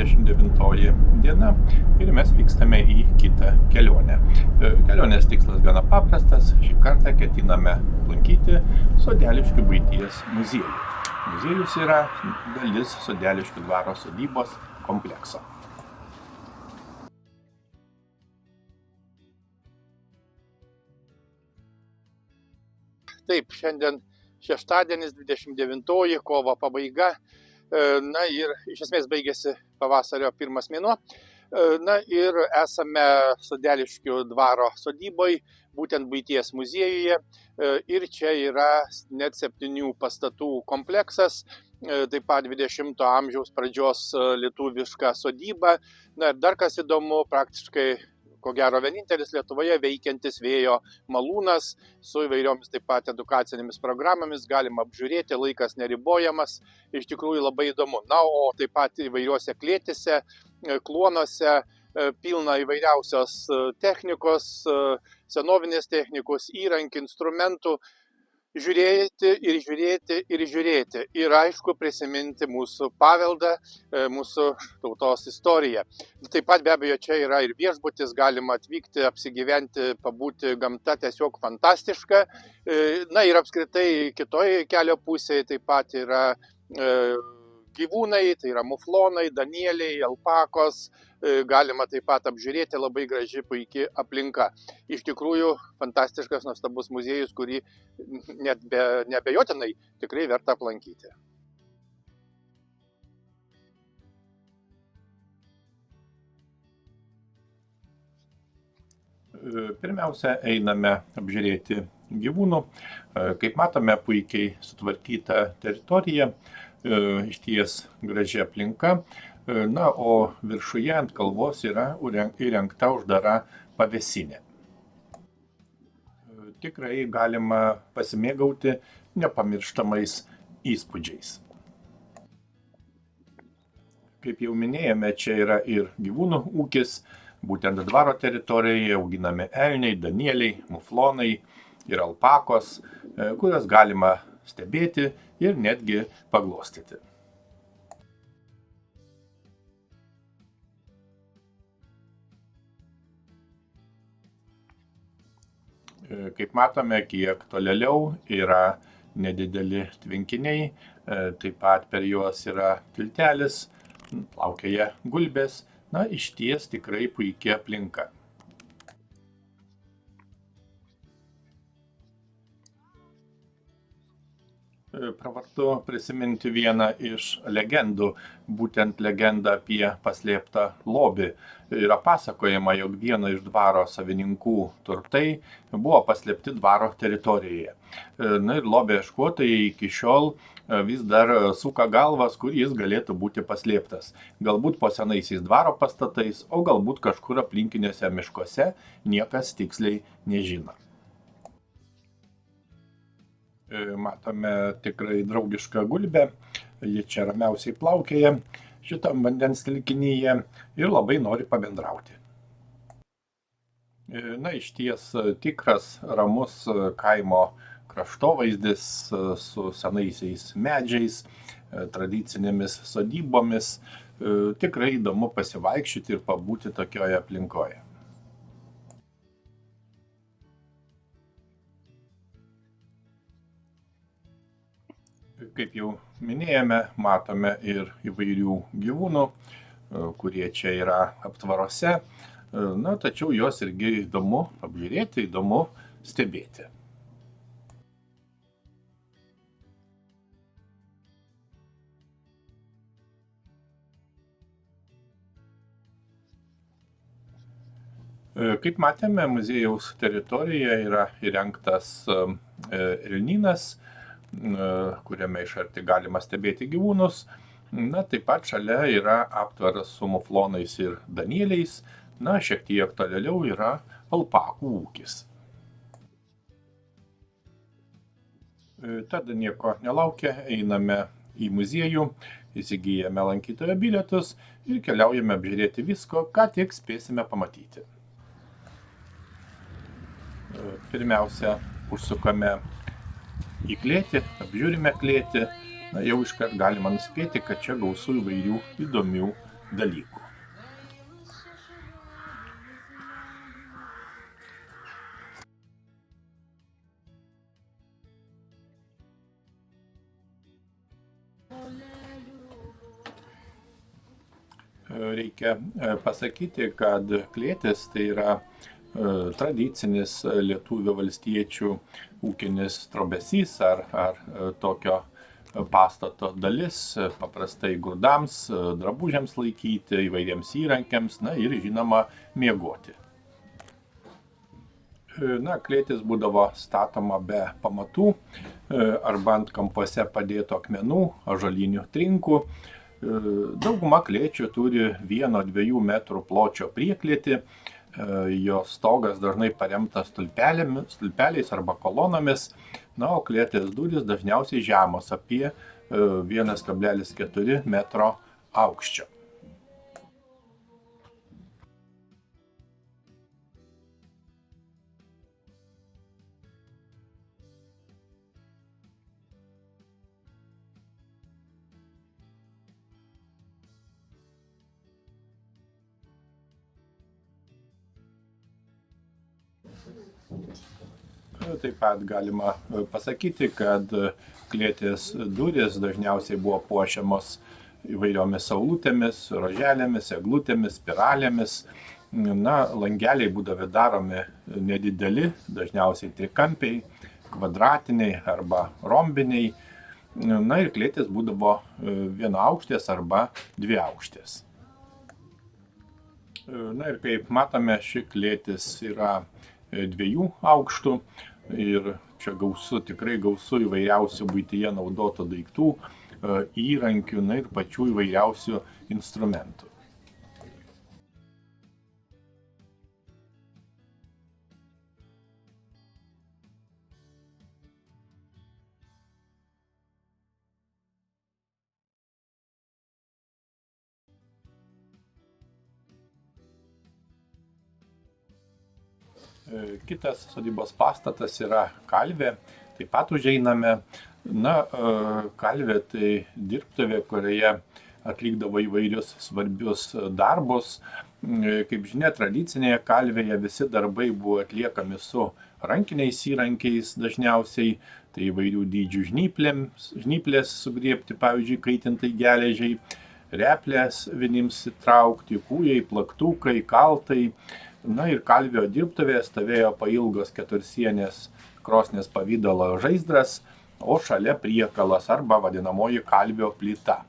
29 diena ir mes vykstame į kitą kelionę. Kelionės tikslas gana paprastas. Šį kartą ketiname aplankyti Sodeliškių buities muziejų. Muziejus yra dalis Sodeliškių dvaro sodybos komplekso. Taip, šiandien šeštadienis, 29 kovo pabaiga. Na ir iš esmės baigėsi pavasario pirmas mėnuo. Na ir esame Sodeliškių dvaro sodyboj, būtent buities muziejuje. Ir čia yra net 7 pastatų kompleksas, taip pat 20 amžiaus pradžios lietuviška sodyba. Na ir dar kas įdomu, praktiškai ko gero vienintelis Lietuvoje veikiantis vėjo malūnas su įvairiomis taip pat edukacinėmis programomis, galima apžiūrėti, laikas neribojamas, iš tikrųjų labai įdomu. Na, o taip pat įvairiuose klėtise, kluonuose pilna įvairiausios technikos, senovinės technikos, įrankių, instrumentų. Žiūrėti ir žiūrėti ir žiūrėti. Ir aišku, prisiminti mūsų paveldą, mūsų tautos istoriją. Taip pat be abejo čia yra ir viešbutis, galima atvykti, apsigyventi, pabūti, gamta tiesiog fantastiška. Na ir apskritai kitoje kelio pusėje taip pat yra gyvūnai, tai yra muflonai, danieliai, alpakos. Galima taip pat apžiūrėti, labai graži, puikiai aplinka. Iš tikrųjų, fantastiškas, nuostabus muziejus, kurį net neabejotinai tikrai verta aplankyti. Pirmiausia, einame apžiūrėti gyvūnų. Kaip matome, puikiai sutvarkyta teritorija, išties graži aplinka. Na, o viršuje ant kalvos yra įrengta uždara pavėsinė. Tikrai galima pasimėgauti nepamirštamais įspūdžiais. Kaip jau minėjome, čia yra ir gyvūnų ūkis, būtent dvaro teritorijoje auginami elniai, danieliai, muflonai ir alpakos, kurias galima stebėti ir netgi paglostyti. Kaip matome, kiek tolėliau yra nedideli tvenkiniai, taip pat per juos yra tiltelis, plaukioja gulbės, na, išties tikrai puikia aplinka. Pravartu prisiminti vieną iš legendų, būtent legendą apie paslėptą lobį. Yra pasakojama, jog vieno iš dvaro savininkų turtai buvo paslėpti dvaro teritorijoje. Na ir lobio ieškotojai iki šiol vis dar suka galvas, kur jis galėtų būti paslėptas. Galbūt po senaisiais dvaro pastatais, o galbūt kažkur aplinkiniuose miškuose, niekas tiksliai nežino. Matome tikrai draugišką gulbę, ji čia ramiausiai plaukioja šitam vandens telkinyje ir labai nori pabendrauti. Na, išties tikras ramus kaimo kraštovaizdis su senaisiais medžiais, tradicinėmis sodybomis. Tikrai įdomu pasivaikščioti ir pabūti tokioje aplinkoje. Kaip jau minėjome, matome ir įvairių gyvūnų, kurie čia yra aptvaruose. Na, tačiau juos irgi įdomu apžiūrėti, įdomu stebėti. Kaip matėme, muziejaus teritorijoje yra įrengtas elnynas, kuriame iš arti galima stebėti gyvūnus. Na, taip pat šalia yra aptvaras su muflonais ir danieliais. Na, šiek tiek tolėliau yra alpakų ūkis. Tada nieko nelaukia, einame į muziejų, įsigijame lankytojo bilietus ir keliaujame apžiūrėti visko, ką tik spėsime pamatyti. Pirmiausia, užsukame į klėtį, apžiūrime klėtį. Na, jau iškart galima nuspėti, kad čia gausu įvairių įdomių dalykų. Reikia pasakyti, kad klėtis tai yra tradicinis lietuvių valstiečių ūkinis trobesys ar tokio pastato dalis, paprastai grūdams, drabužiams laikyti, įvairiems įrankiams, na ir žinoma miegoti. Klėtis būdavo statoma be pamatų arba ant kampuose padėtų akmenų, ąžuolinių trinkų. Dauguma klėčių turi 1-2 metrų pločio prieklėtį, jos stogas dažnai paremtas stulpeliais arba kolonomis, o klėties durys dažniausiai žemos apie 1,4 metro aukščio. Taip pat galima pasakyti, kad klėties durys dažniausiai buvo puošiamos įvairiomis saulutėmis, roželėmis, eglutėmis, spiralėmis. Langeliai būdavo daromi nedideli, dažniausiai trikampiai, kvadratiniai arba rombiniai. Ir klėtis būdavo vienaaukštės arba dviaukštės. Ir kaip matome, ši klėtis yra 2 aukštų ir čia tikrai gausu įvairiausių buityje naudotų daiktų, įrankių, ir pačių įvairiausių instrumentų. Kitas sodybos pastatas yra kalvė, taip pat užeiname. Kalvė tai dirbtuvė, kurioje atlikdavo įvairius svarbius darbus. Kaip žinia, tradicinėje kalvėje visi darbai buvo atliekami su rankiniais įrankiais dažniausiai, tai įvairių dydžių žnyplės sugriebti, pavyzdžiui, kaitintai geležiai, replės vinims įtraukti, kūjai, plaktukai, kaltai. Ir kalvio dirbtuvėje stovėjo pailgos 4-sienės krosnies pavidalo žaizdras, o šalia priekalas arba vadinamoji kalvio plyta.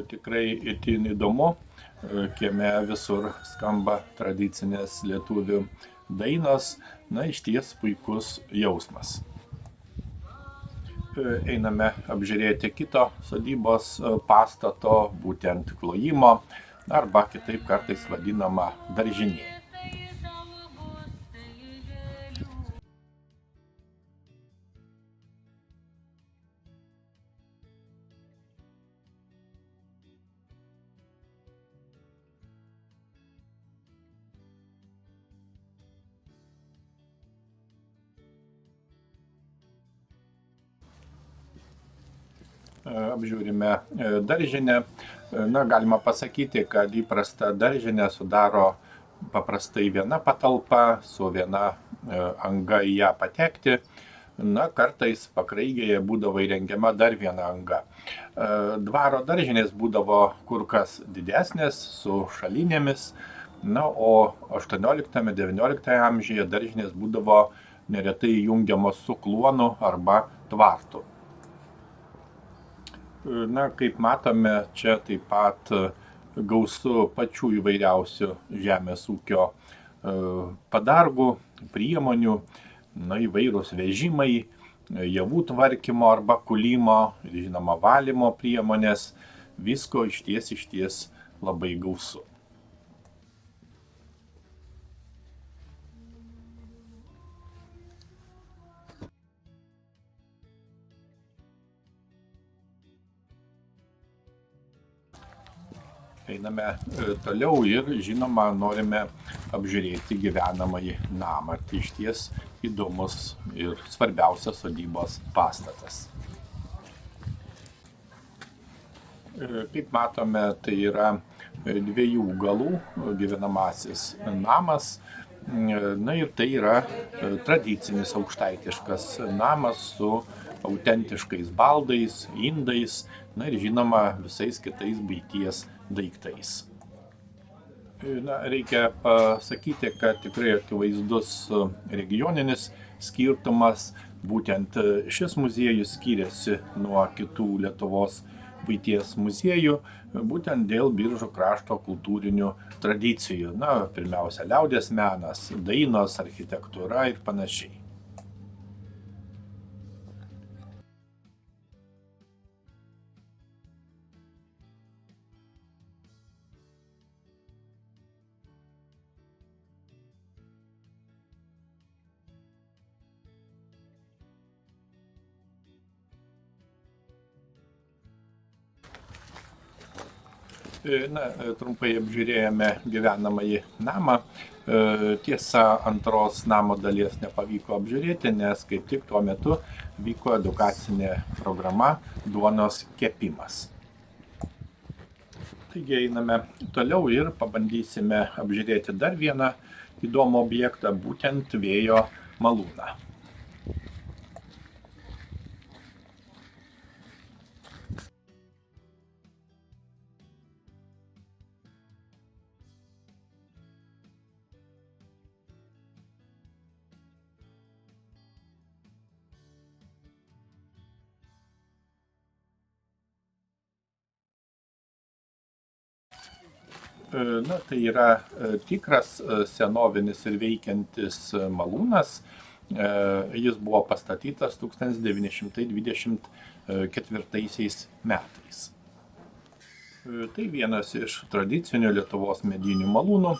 Tikrai itin įdomu, kieme visur skamba tradicinės lietuvių dainos, išties puikus jausmas. Einame apžiūrėti kito sodybos pastato, būtent klojimo, arba kitaip kartais vadinama daržinė. Apžiūrime daržinę. Galima pasakyti, kad įprasta daržinė sudaro paprastai viena patalpa su viena anga į ją patekti. Kartais pakraigėje būdavo įrengiama dar viena anga. Dvaro daržinės būdavo kur kas didesnės su šalinėmis, o 18-19 amžiuje daržinės būdavo neretai jungiamos su kluonu arba tvartu. Kaip matome, čia taip pat gausu pačių įvairiausių žemės ūkio padargų, priemonių, įvairūs vežimai, javų tvarkymo arba kūlimo, žinoma, valymo priemonės, visko išties labai gausu. Einame toliau ir, žinoma, norime apžiūrėti gyvenamąjį namą. Tai išties įdomus ir svarbiausias sodybos pastatas. Kaip matome, tai yra 2 galų gyvenamasis namas. Na ir tai yra tradicinis aukštaitiškas namas su autentiškais baldais, indais, na ir žinoma visais kitais buities daiktais. Na, reikia pasakyti, kad tikrai akivaizdus regioninis skirtumas. Būtent šis muziejus skiriasi nuo kitų Lietuvos buities muziejų, būtent dėl Biržų krašto kultūrinių tradicijų. Na, pirmiausia, liaudies menas, dainos, architektūra ir panašiai. Na, trumpai apžiūrėjome gyvenamąjį namą. Tiesa, antros namo dalies nepavyko apžiūrėti, nes kaip tik tuo metu vyko edukacinė programa duonos kepimas. Taigi einame toliau ir pabandysime apžiūrėti dar vieną įdomų objektą, būtent vėjo malūną. Na, tai yra tikras senovinis ir veikiantis malūnas. Jis buvo pastatytas 1924 metais. Tai vienas iš tradicinių Lietuvos medinių malūnų,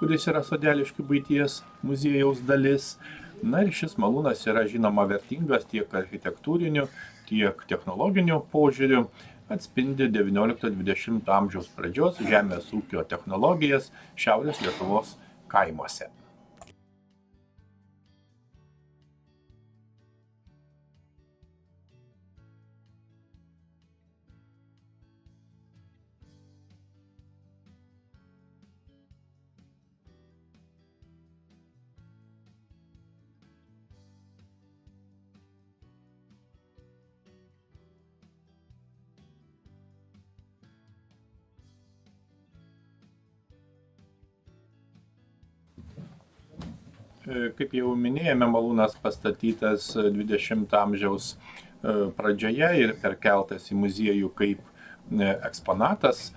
kuris yra Sodeliškių buities muziejaus dalis. Na ir šis malūnas yra žinoma vertingas tiek architektūriniu, tiek technologiniu požiūriu. Atspindi 19-20 amžiaus pradžios žemės ūkio technologijas Šiaurės Lietuvos kaimuose. Kaip jau minėjome, malūnas pastatytas 20 amžiaus pradžioje ir perkeltas į muziejų kaip eksponatas.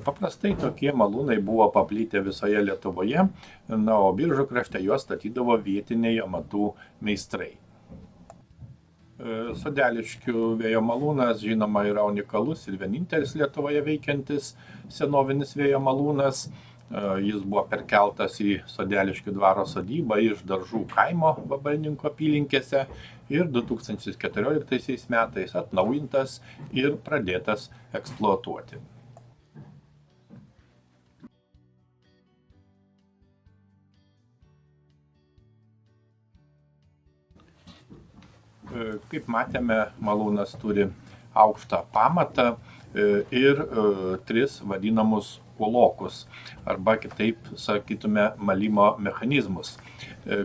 Paprastai tokie malūnai buvo paplitę visoje Lietuvoje, na, o Biržų krašte juos statydavo vietiniai amatų meistrai. Sodeliškių vėjo malūnas, žinoma, yra unikalus ir vienintelis Lietuvoje veikiantis senovinis vėjo malūnas. Jis buvo perkeltas į Sodeliškių dvaro sodybą iš Daržų kaimo Vabalninko apylinkėse ir 2014 metais atnaujintas ir pradėtas eksploatuoti. Kaip matėme, malūnas turi aukštą pamatą ir 3 vadinamus kuolokus, arba kitaip sakytume malimo mechanizmus,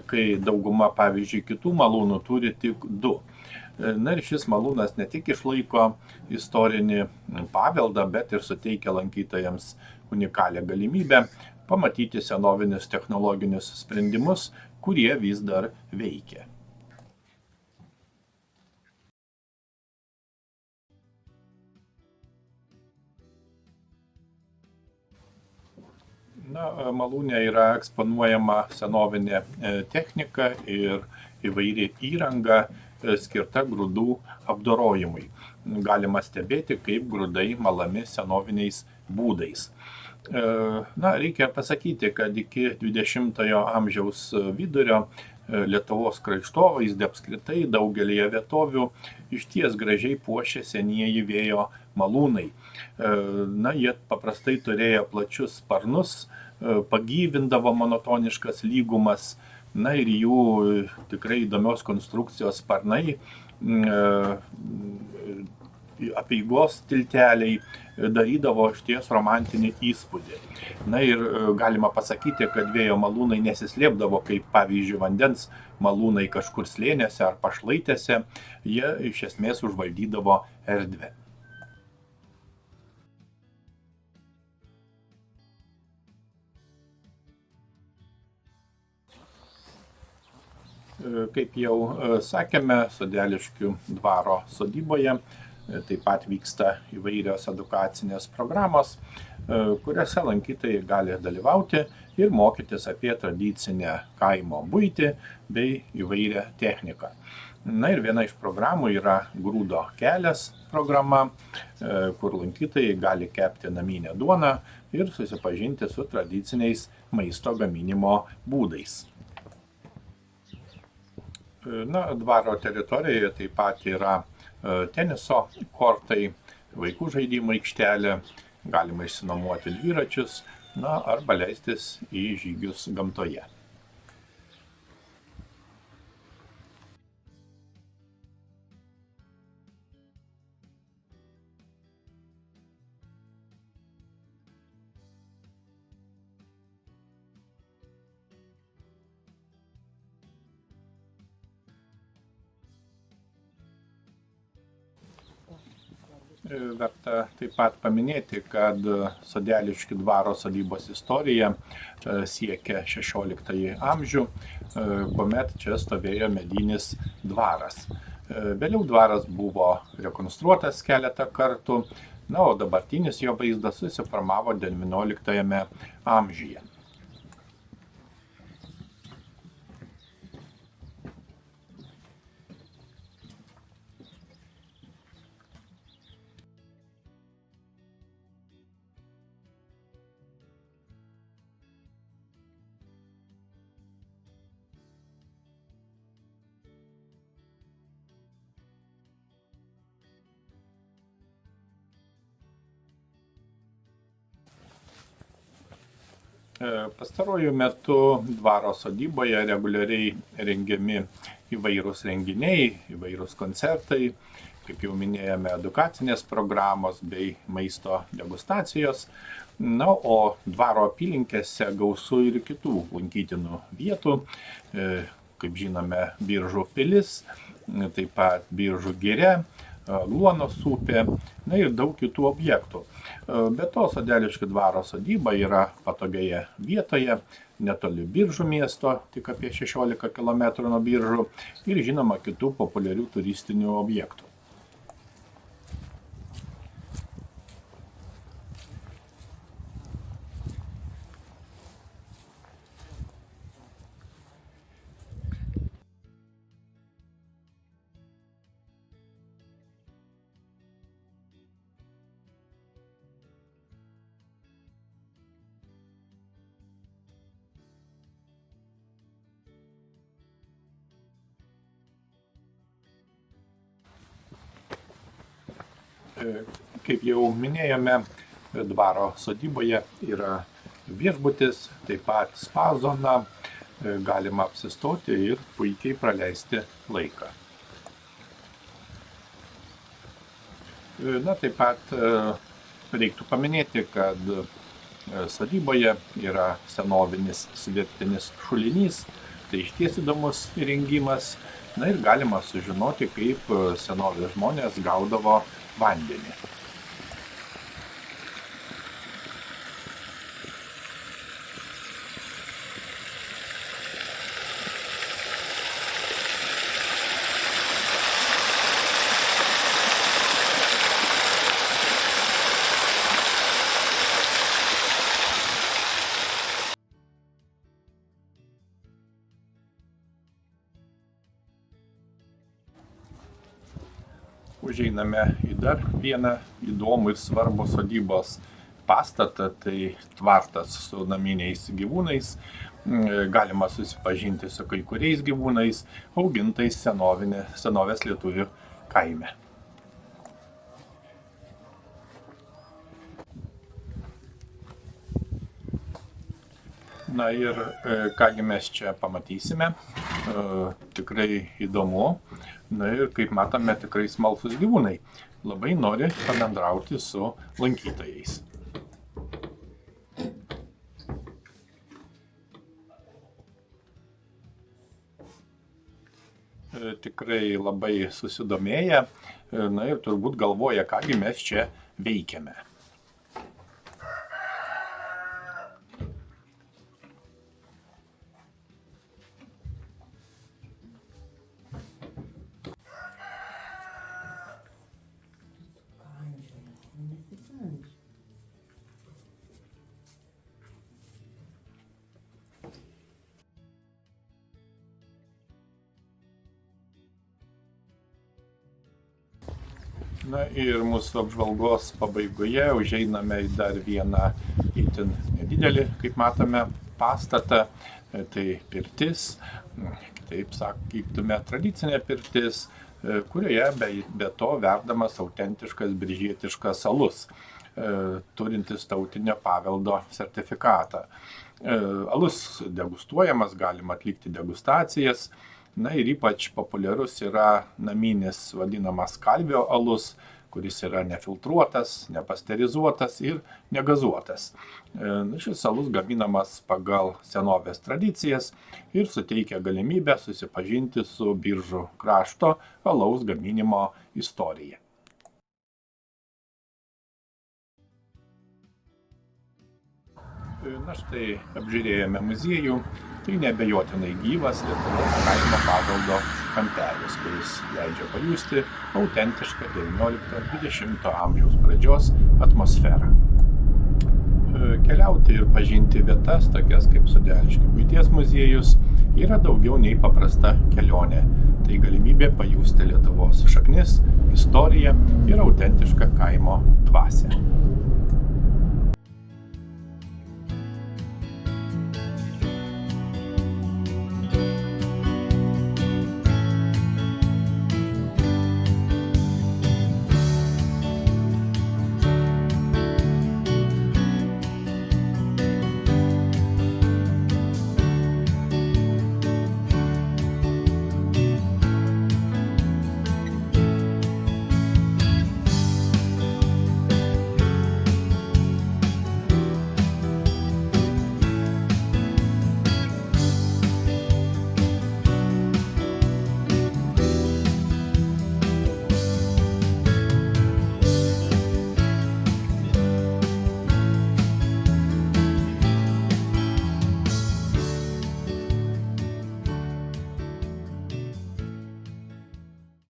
kai dauguma, pavyzdžiui, kitų malūnų turi tik 2. Na ir šis malūnas ne tik išlaiko istorinį paveldą, bet ir suteikia lankytojams unikalią galimybę pamatyti senovinius technologinius sprendimus, kurie vis dar veikia. Na, malūne yra eksponuojama senovinė technika ir įvairi įranga skirta grūdų apdorojimui. Galima stebėti, kaip grūdai malami senoviniais būdais. Na, reikia pasakyti, kad iki 20-ojo amžiaus vidurio Lietuvos kraštovaizdį apskritai daugelėje vietovių išties gražiai puošia senieji vėjo malūnai. Jie paprastai turėjo plačius sparnus, pagyvindavo monotoniškas lygumas, ir jų tikrai įdomios konstrukcijos sparnai, apeigos tilteliai darydavo išties romantinį įspūdį. Ir galima pasakyti, kad vėjo malūnai nesislėpdavo kaip, pavyzdžiui, vandens malūnai kažkur slėniuose ar pašlaitėse, jie iš esmės užvaldydavo erdvę. Kaip jau sakėme, Sodeliškių dvaro sodyboje taip pat vyksta įvairios edukacinės programos, kuriuose lankytojai gali dalyvauti ir mokytis apie tradicinę kaimo buitį bei įvairią techniką. Ir viena iš programų yra Grūdo kelias programa, kur lankytojai gali kepti naminę duoną ir susipažinti su tradiciniais maisto gaminimo būdais. Dvaro teritorijoje taip pat yra teniso kortai, vaikų žaidimų aikštelė, galima išsinuomoti dviračius, arba leistis į žygius gamtoje. Verta taip pat paminėti, kad Sodeliškių dvaro sodybos istorija siekia 16 amžių, kuomet čia stovėjo medinis dvaras. Vėliau dvaras buvo rekonstruotas keletą kartų, o dabartinis jo vaizdas susiformavo XIX amžiuje. Pastaruoju metu dvaro sodyboje reguliariai rengiami įvairūs renginiai, įvairūs koncertai, kaip jau minėjome, edukacinės programos bei maisto degustacijos. O dvaro apylinkėse gausu ir kitų lankytinų vietų, kaip žinome, Biržų pilis, taip pat Biržų giria, Luonos upė, ir daug kitų objektų. Be to, Sodeliškių dvaro sodyba yra patogioje vietoje, netoli Biržų miesto, tik apie 16 km nuo Biržų, ir žinoma kitų populiarių turistinių objektų. Kaip jau minėjome, dvaro sodyboje yra viešbutis, taip pat spa zona, galima apsistoti ir puikiai praleisti laiką. Taip pat reiktų paminėti, kad sodyboje yra senovinis svirtinis šulinys, tai išties įdomus įrengimas, ir galima sužinoti, kaip senovės žmonės gaudavo vandenį. Užeiname į dar vieną įdomų ir svarbų sodybos pastatą, tai tvartas su naminiais gyvūnais. Galima susipažinti su kai kuriais gyvūnais augintais senovės lietuvių kaime. Na ir kągi mes čia pamatysime, tikrai įdomu. Na ir kaip matome, tikrai smalsūs gyvūnai. Labai nori pabendrauti su lankytojais. Tikrai labai susidomėję, na ir turbūt galvoja, kągi mes čia veikiame. Na ir mūsų apžvalgos pabaigoje užeiname į dar vieną itin nedidelį, kaip matome, pastatą. Tai pirtis, kitaip sakytume, tradicinė pirtis, kurioje be to verdamas autentiškas biržietiškas alus, turintis tautinio paveldo sertifikatą. Alus degustuojamas, galima atlikti degustacijas. Na ir ypač populiarus yra naminis vadinamas kalvio alus, kuris yra nefiltruotas, nepasterizuotas ir negazuotas. Šis alus gaminamas pagal senovės tradicijas ir suteikia galimybę susipažinti su Biržų krašto alaus gaminimo istorija. Na štai apžiūrėjome muziejų, tai neabejotinai gyvas Lietuvos kaimo paveldo kampelis, kuris leidžia pajusti autentišką XIX–XX amžiaus pradžios atmosferą. Keliauti ir pažinti vietas, tokias kaip Sodeliškių buities muziejus, yra daugiau nei paprasta kelionė. Tai galimybė pajusti Lietuvos šaknis, istoriją ir autentišką kaimo dvasią.